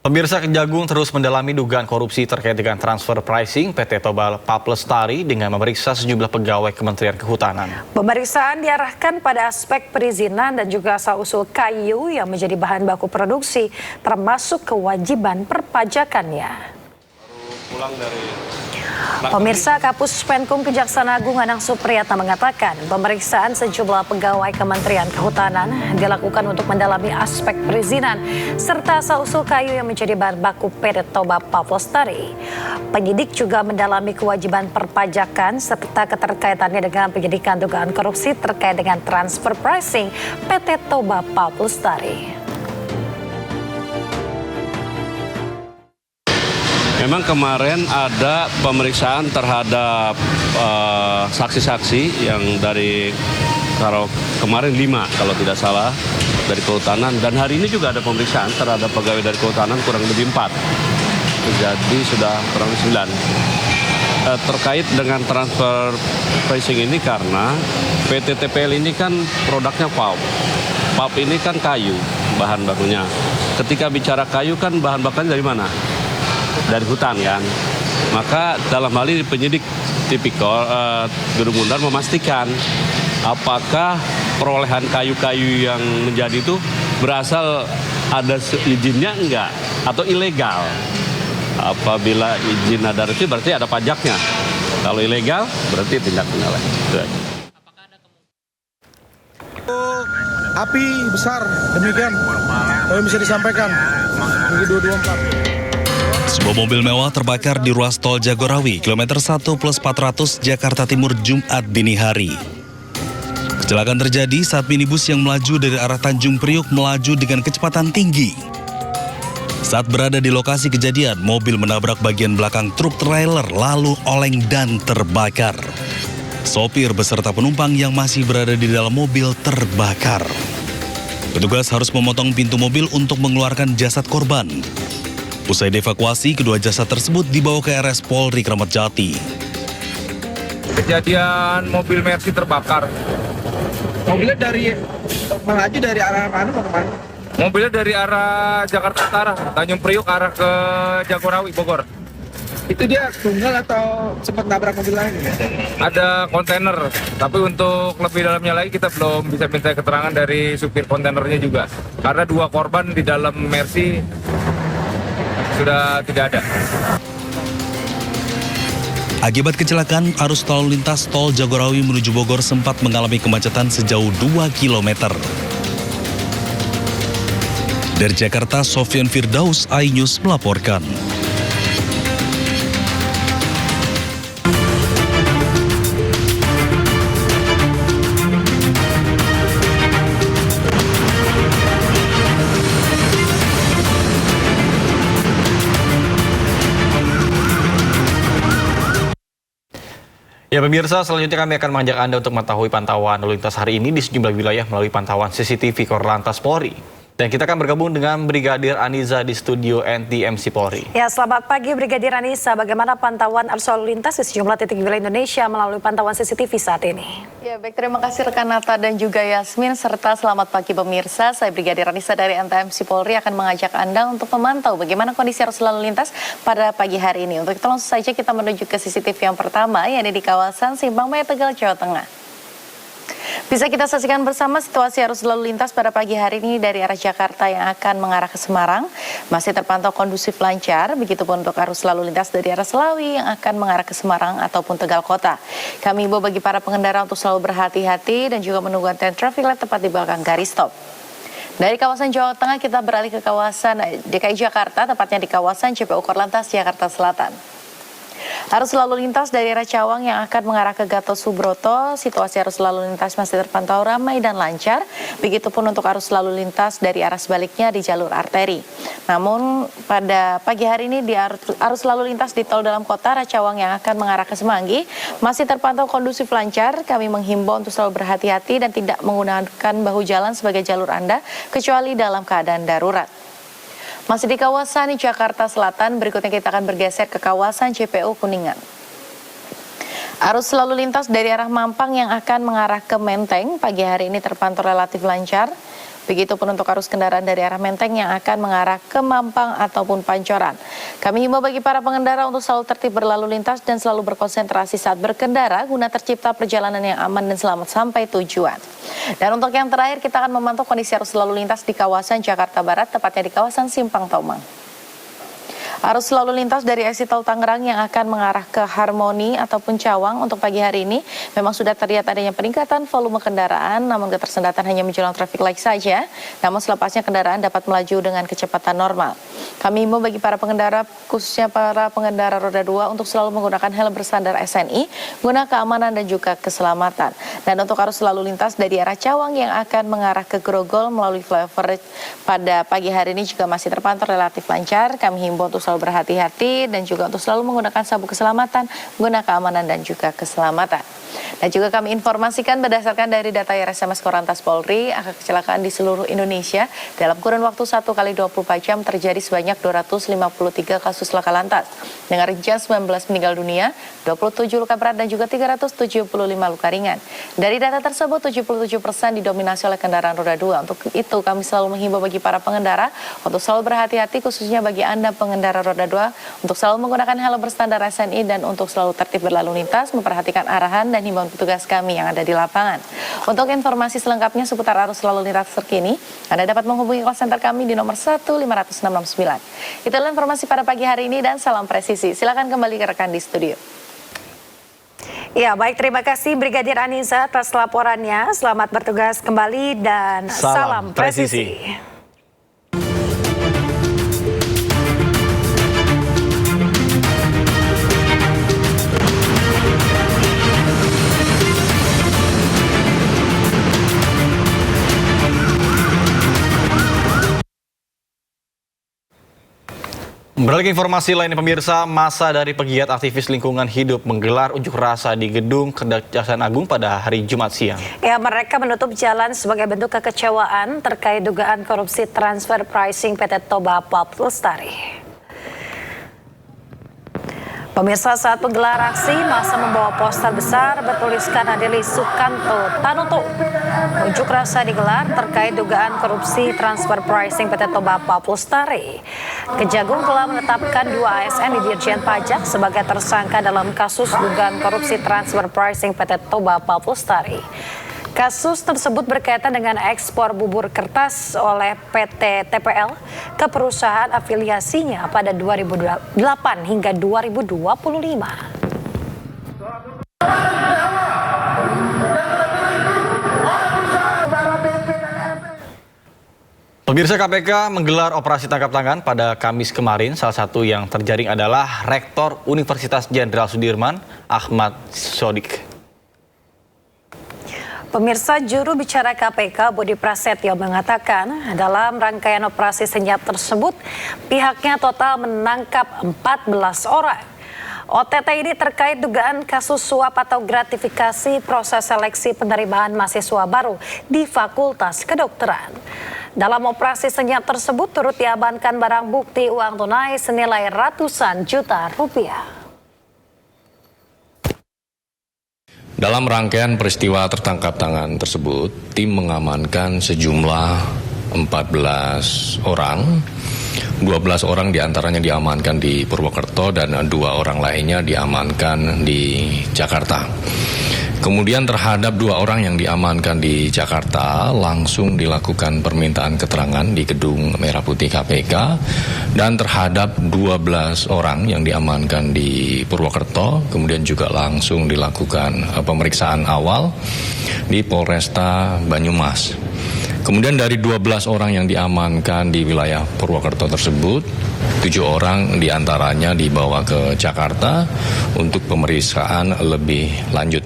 Pemirsa, Kejagung terus mendalami dugaan korupsi terkait dengan transfer pricing PT Toba Pap Lestari dengan memeriksa sejumlah pegawai Kementerian Kehutanan. Pemeriksaan diarahkan pada aspek perizinan dan juga asal-usul kayu yang menjadi bahan baku produksi, termasuk kewajiban perpajakannya. Pemirsa, Kapus Penkum Kejaksaan Agung Anang Supriyatna mengatakan pemeriksaan sejumlah pegawai Kementerian Kehutanan dilakukan untuk mendalami aspek perizinan serta asal-usul kayu yang menjadi bahan baku PT Toba Pap Lestari. Penyidik juga mendalami kewajiban perpajakan serta keterkaitannya dengan penyidikan dugaan korupsi terkait dengan transfer pricing PT Toba Pap Lestari. Memang kemarin ada pemeriksaan terhadap saksi-saksi yang dari kemarin 5 kalau tidak salah dari Kehutanan, dan hari ini juga ada pemeriksaan terhadap pegawai dari Kehutanan kurang lebih 4. Jadi sudah kurang lebih 9. Terkait dengan transfer pricing ini karena PT TPL ini kan produknya pulp. Pulp ini kan kayu bahan bakunya. Ketika bicara kayu kan bahan bakunya dari mana? Dari hutan kan. Maka dalam hal ini penyidik tipikor Gedung Bundar memastikan apakah perolehan kayu-kayu yang menjadi itu berasal ada izinnya enggak atau ilegal. Apabila izin ada itu berarti ada pajaknya. Kalau ilegal berarti tindak pidana. Api besar demikian yang bisa disampaikan. Minggu 224. Sebuah mobil mewah terbakar di ruas tol Jagorawi, kilometer 1+400 Jakarta Timur Jumat dini hari. Kecelakaan terjadi saat minibus yang melaju dari arah Tanjung Priuk melaju dengan kecepatan tinggi. Saat berada di lokasi kejadian, mobil menabrak bagian belakang truk trailer lalu oleng dan terbakar. Sopir beserta penumpang yang masih berada di dalam mobil terbakar. Petugas harus memotong pintu mobil untuk mengeluarkan jasad korban. Usai dievakuasi, kedua jasad tersebut dibawa ke RS Polri Kramat Jati. Kejadian mobil Mercy terbakar. Mobilnya melaju dari arah mana ke mana? Mobilnya dari arah Jakarta Utara, Tanjung Priuk arah ke Jagorawi, Bogor. Itu dia tunggal atau sempat nabrak mobil lain? Ada kontainer, tapi untuk lebih dalamnya lagi kita belum bisa minta keterangan dari supir kontainernya juga. Karena 2 korban di dalam Mercy sudah tidak ada. Akibat kecelakaan, arus lalu lintas tol Jagorawi menuju Bogor sempat mengalami kemacetan sejauh 2 km. Dari Jakarta, Sofyan Firdaus, iNews melaporkan. Ya pemirsa, selanjutnya kami akan mengajak Anda untuk mengetahui pantauan lalu lintas hari ini di sejumlah wilayah melalui pantauan CCTV Korlantas Polri. Dan kita akan bergabung dengan Brigadir Aniza di studio NTMC Polri. Ya, selamat pagi Brigadir Aniza. Bagaimana pantauan arus lalu lintas di sejumlah titik wilayah Indonesia melalui pantauan CCTV saat ini? Ya, baik, terima kasih rekan Nata dan juga Yasmin, serta selamat pagi pemirsa. Saya Brigadir Aniza dari NTMC Polri akan mengajak Anda untuk memantau bagaimana kondisi arus lalu lintas pada pagi hari ini. Untuk itu langsung saja kita menuju ke CCTV yang pertama, yang ada di kawasan Simpang Maya Tegal, Jawa Tengah. Bisa kita saksikan bersama situasi arus lalu lintas pada pagi hari ini dari arah Jakarta yang akan mengarah ke Semarang. Masih terpantau kondusif lancar, begitupun untuk arus lalu lintas dari arah Selawi yang akan mengarah ke Semarang ataupun Tegal Kota. Kami himbau bagi para pengendara untuk selalu berhati-hati dan juga menunggu antrian traffic light tepat di belakang garis stop. Dari kawasan Jawa Tengah kita beralih ke kawasan DKI Jakarta, tepatnya di kawasan JPU Korlantas Jakarta Selatan. Arus lalu lintas dari arah Cawang yang akan mengarah ke Gatot Subroto, situasi arus lalu lintas masih terpantau ramai dan lancar. Begitupun untuk arus lalu lintas dari arah sebaliknya di jalur arteri. Namun pada pagi hari ini di arus lalu lintas di tol dalam kota arah Cawang yang akan mengarah ke Semanggi masih terpantau kondusif lancar. Kami menghimbau untuk selalu berhati-hati dan tidak menggunakan bahu jalan sebagai jalur Anda kecuali dalam keadaan darurat. Masih di kawasan Jakarta Selatan, berikutnya kita akan bergeser ke kawasan JPU Kuningan. Arus lalu lintas dari arah Mampang yang akan mengarah ke Menteng pagi hari ini terpantau relatif lancar. Begitupun untuk arus kendaraan dari arah Menteng yang akan mengarah ke Mampang ataupun Pancoran. Kami himbau bagi para pengendara untuk selalu tertib berlalu lintas dan selalu berkonsentrasi saat berkendara guna tercipta perjalanan yang aman dan selamat sampai tujuan. Dan untuk yang terakhir, kita akan memantau kondisi arus lalu lintas di kawasan Jakarta Barat, tepatnya di kawasan Simpang Taumang. Arus lalu lintas dari exit tol Tangerang yang akan mengarah ke Harmoni ataupun Cawang untuk pagi hari ini memang sudah terlihat adanya peningkatan volume kendaraan, namun ketersendatan hanya menjelang traffic light saja. Namun selepasnya kendaraan dapat melaju dengan kecepatan normal. Kami himbau bagi para pengendara, khususnya para pengendara roda 2 untuk selalu menggunakan helm berstandar SNI guna keamanan dan juga keselamatan. Dan untuk arus lalu lintas dari arah Cawang yang akan mengarah ke Grogol melalui flyover pada pagi hari ini juga masih terpantau relatif lancar. Kami himbau untuk selalu berhati-hati dan juga untuk selalu menggunakan sabuk keselamatan guna keamanan dan juga keselamatan. Dan juga kami informasikan berdasarkan dari data RSMS Korlantas Polri, angka kecelakaan di seluruh Indonesia dalam kurun waktu 1 kali 24 jam terjadi sebanyak 253 kasus laka lantas. Dengan rincian 19 meninggal dunia, 27 luka berat dan juga 375 luka ringan. Dari data tersebut, 77% didominasi oleh kendaraan roda 2. Untuk itu, kami selalu menghimbau bagi para pengendara untuk selalu berhati-hati, khususnya bagi Anda pengendara roda 2, untuk selalu menggunakan helm berstandar SNI dan untuk selalu tertib berlalu lintas, memperhatikan arahan dan himbauan petugas kami yang ada di lapangan. Untuk informasi selengkapnya seputar arus lalu lintas terkini, Anda dapat menghubungi call center kami di nomor 15669. Itulah informasi pada pagi hari ini dan salam presisi. Silakan kembali ke rekan di studio. Ya, baik, terima kasih Brigadir Aniza atas laporannya. Selamat bertugas kembali dan salam presisi. Beralih ke informasi lainnya pemirsa, masa dari pegiat aktivis lingkungan hidup menggelar unjuk rasa di gedung Kejaksaan Agung pada hari Jumat siang. Ya, mereka menutup jalan sebagai bentuk kekecewaan terkait dugaan korupsi transfer pricing PT Toba Pulp Lestari. Pemirsa, saat menggelar aksi, masa membawa poster besar bertuliskan Adeli Sukanto Tanoto. Unjuk rasa digelar terkait dugaan korupsi transfer pricing PT Toba Pulp Lestari. Kejagung telah menetapkan 2 ASN di Dirjen Pajak sebagai tersangka dalam kasus dugaan korupsi transfer pricing PT Toba Pulp Lestari. Kasus tersebut berkaitan dengan ekspor bubur kertas oleh PT TPL ke perusahaan afiliasinya pada 2008 hingga 2025. Pemirsa, KPK menggelar operasi tangkap tangan pada Kamis kemarin. Salah satu yang terjaring adalah Rektor Universitas Jenderal Sudirman, Ahmad Sodik. Pemirsa, juru bicara KPK Budi Prasetyo mengatakan dalam rangkaian operasi senyap tersebut pihaknya total menangkap 14 orang. OTT ini terkait dugaan kasus suap atau gratifikasi proses seleksi penerimaan mahasiswa baru di Fakultas Kedokteran. Dalam operasi senyap tersebut turut diamankan barang bukti uang tunai senilai ratusan juta rupiah. Dalam rangkaian peristiwa tertangkap tangan tersebut, tim mengamankan sejumlah 14 orang. 12 orang diantaranya diamankan di Purwokerto dan 2 orang lainnya diamankan di Jakarta. Kemudian terhadap 2 orang yang diamankan di Jakarta langsung dilakukan permintaan keterangan di Gedung Merah Putih KPK, dan terhadap 12 orang yang diamankan di Purwokerto kemudian juga langsung dilakukan pemeriksaan awal di Polresta Banyumas. Kemudian dari 12 orang yang diamankan di wilayah Purwokerto tersebut, 7 orang diantaranya dibawa ke Jakarta untuk pemeriksaan lebih lanjut.